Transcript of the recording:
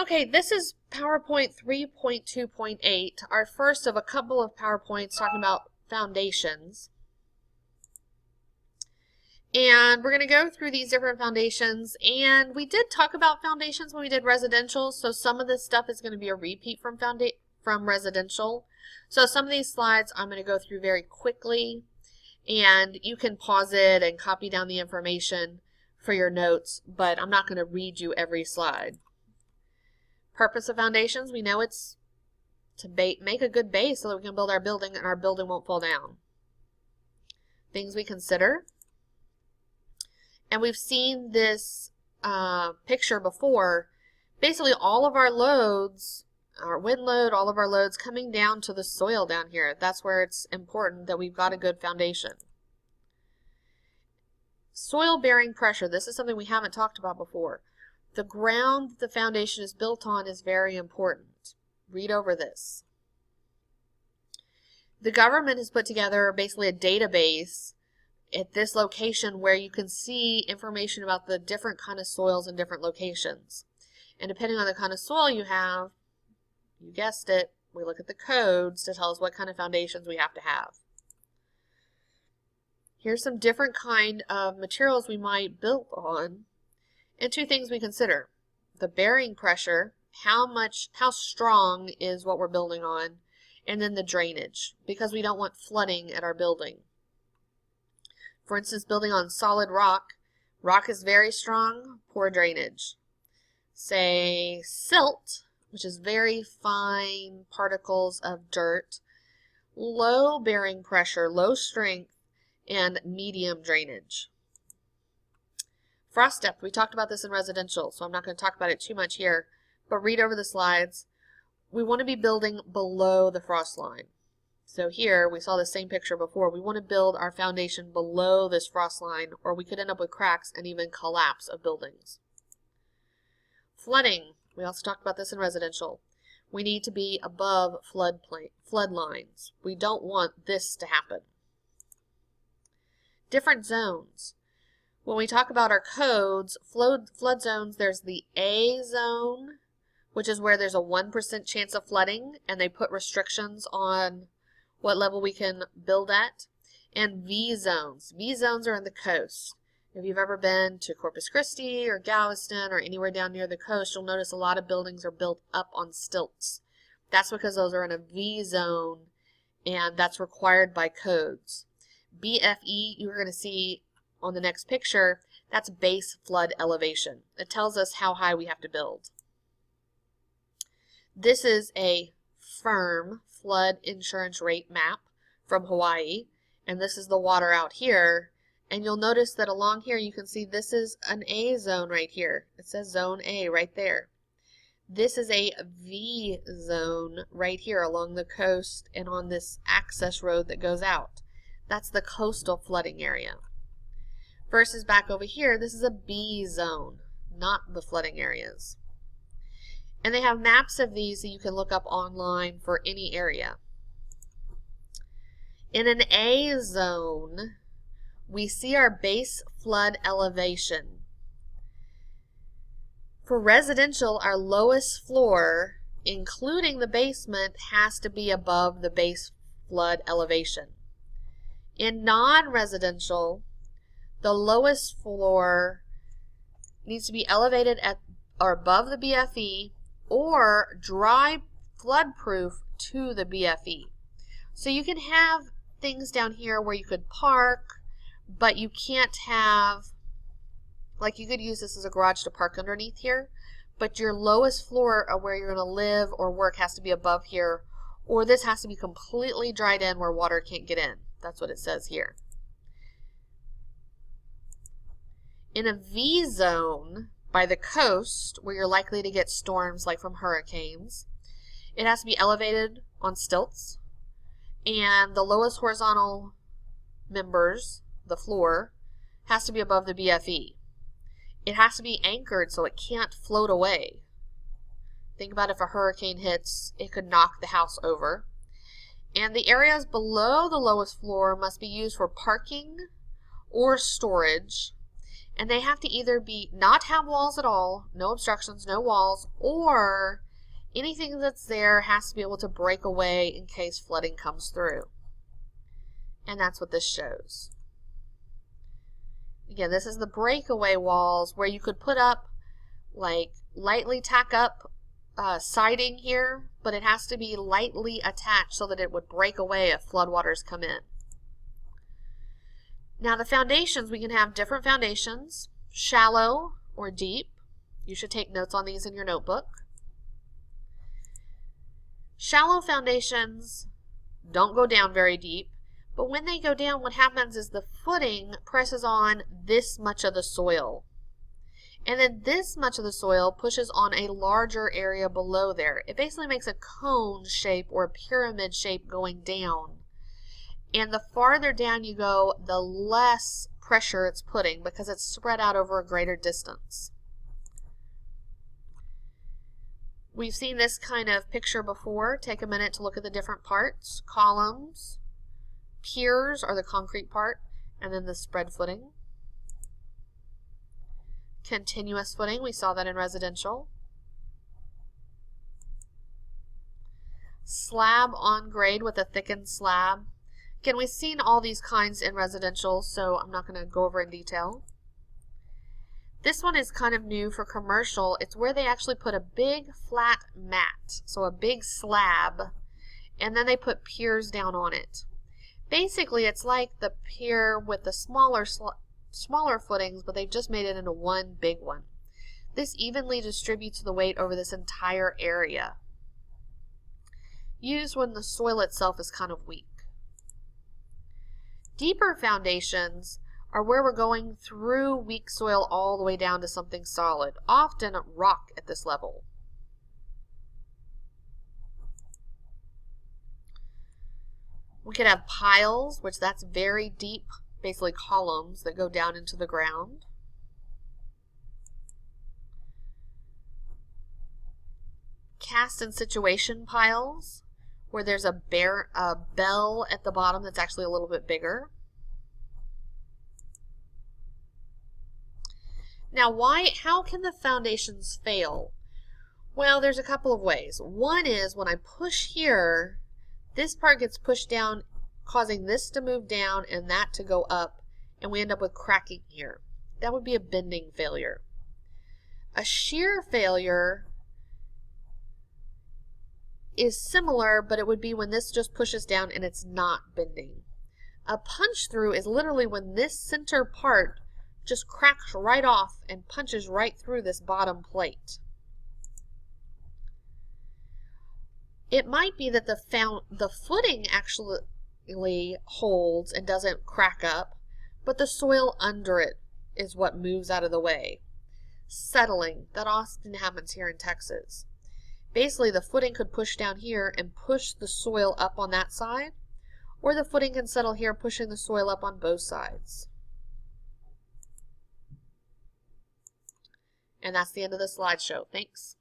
Okay, this is PowerPoint 3.2.8, our first of a couple of PowerPoints talking about foundations. And we're going to go through these different foundations, and we did talk about foundations when we did residential, so some of this stuff is going to be a repeat from residential. So some of these slides I'm going to go through very quickly, and you can pause it and copy down the information for your notes, but I'm not going to read you every slide. Purpose of foundations, we know it's to make a good base so that we can build our building and our building won't fall down. Things we consider. And we've seen this picture before. Basically all of our loads, our wind load, all of our loads coming down to the soil down here. That's where it's important that we've got a good foundation. Soil bearing pressure. This is something we haven't talked about before. The ground the foundation is built on is very important. Read over this. The government has put together basically a database at this location where you can see information about the different kind of soils in different locations. And depending on the kind of soil you have, you guessed it, we look at the codes to tell us what kind of foundations we have to have. Here's some different kind of materials we might build on. And two things we consider. The bearing pressure, how strong is what we're building on, and then the drainage, because we don't want flooding at our building. For instance, building on solid rock, rock is very strong, poor drainage. Say silt, which is very fine particles of dirt, low bearing pressure, low strength, and medium drainage. Frost depth, we talked about this in residential, so I'm not going to talk about it too much here, but read over the slides. We want to be building below the frost line. So here, we saw the same picture before. We want to build our foundation below this frost line, or we could end up with cracks and even collapse of buildings. Flooding, we also talked about this in residential. We need to be above flood lines. We don't want this to happen. Different zones. When we talk about our codes, flood zones, there's the A zone, which is where there's a 1% chance of flooding, and they put restrictions on what level we can build at. And V zones. V zones are in the coast. If you've ever been to Corpus Christi or Galveston or anywhere down near the coast, you'll notice a lot of buildings are built up on stilts. That's because those are in a V zone, and that's required by codes. BFE, you're going to see on the next picture, that's base flood elevation. It tells us how high we have to build. This is a firm flood insurance rate map from Hawaii, and this is the water out here. And you'll notice that along here you can see this is an A zone right here. It says zone A right there. This is a V zone right here along the coast and on this access road that goes out. That's the coastal flooding area. Versus back over here, this is a B zone, not the flooding areas. And they have maps of these that you can look up online for any area. In an A zone, we see our base flood elevation. For residential, our lowest floor, including the basement, has to be above the base flood elevation. In non-residential, the lowest floor needs to be elevated at or above the BFE or dry flood proof to the BFE. So you can have things down here where you could park, but you can't have, like you could use this as a garage to park underneath here, but your lowest floor of where you're going to live or work has to be above here, or this has to be completely dried in where water can't get in. That's what it says here. In a V zone by the coast, where you're likely to get storms like from hurricanes, it has to be elevated on stilts, and the lowest horizontal members, the floor, has to be above the BFE. It has to be anchored so it can't float away. Think about if a hurricane hits, it could knock the house over. And the areas below the lowest floor must be used for parking or storage. And they have to either be not have walls at all, no obstructions, no walls, or anything that's there has to be able to break away in case flooding comes through. And that's what this shows. Again, this is the breakaway walls where you could put up, like, lightly tack up siding here, but it has to be lightly attached so that it would break away if floodwaters come in. Now the foundations, we can have different foundations, shallow or deep. You should take notes on these in your notebook. Shallow foundations don't go down very deep, but when they go down, what happens is the footing presses on this much of the soil. And then this much of the soil pushes on a larger area below there. It basically makes a cone shape or a pyramid shape going down. And the farther down you go, the less pressure it's putting because it's spread out over a greater distance. We've seen this kind of picture before. Take a minute to look at the different parts. Columns, piers are the concrete part, and then the spread footing. Continuous footing, we saw that in residential. Slab on grade with a thickened slab. Again, we've seen all these kinds in residential, so I'm not going to go over in detail. This one is kind of new for commercial. It's where they actually put a big flat mat, so a big slab, and then they put piers down on it. Basically, it's like the pier with the smaller footings, but they've just made it into one big one. This evenly distributes the weight over this entire area. Used when the soil itself is kind of weak. Deeper foundations are where we're going through weak soil all the way down to something solid, often rock at this level. We could have piles, which that's very deep, basically columns that go down into the ground. Cast and situation piles, where there's a bell at the bottom that's actually a little bit bigger. Now, how can the foundations fail? Well, there's a couple of ways. One is when I push here, this part gets pushed down, causing this to move down and that to go up, and we end up with cracking here. That would be a bending failure. A shear failure is similar, but it would be when this just pushes down and it's not bending. A punch through is literally when this center part just cracks right off and punches right through this bottom plate. It might be that the footing actually holds and doesn't crack up, but the soil under it is what moves out of the way. Settling, that often happens here in Texas. Basically, the footing could push down here and push the soil up on that side, or the footing can settle here, pushing the soil up on both sides. And that's the end of the slideshow. Thanks.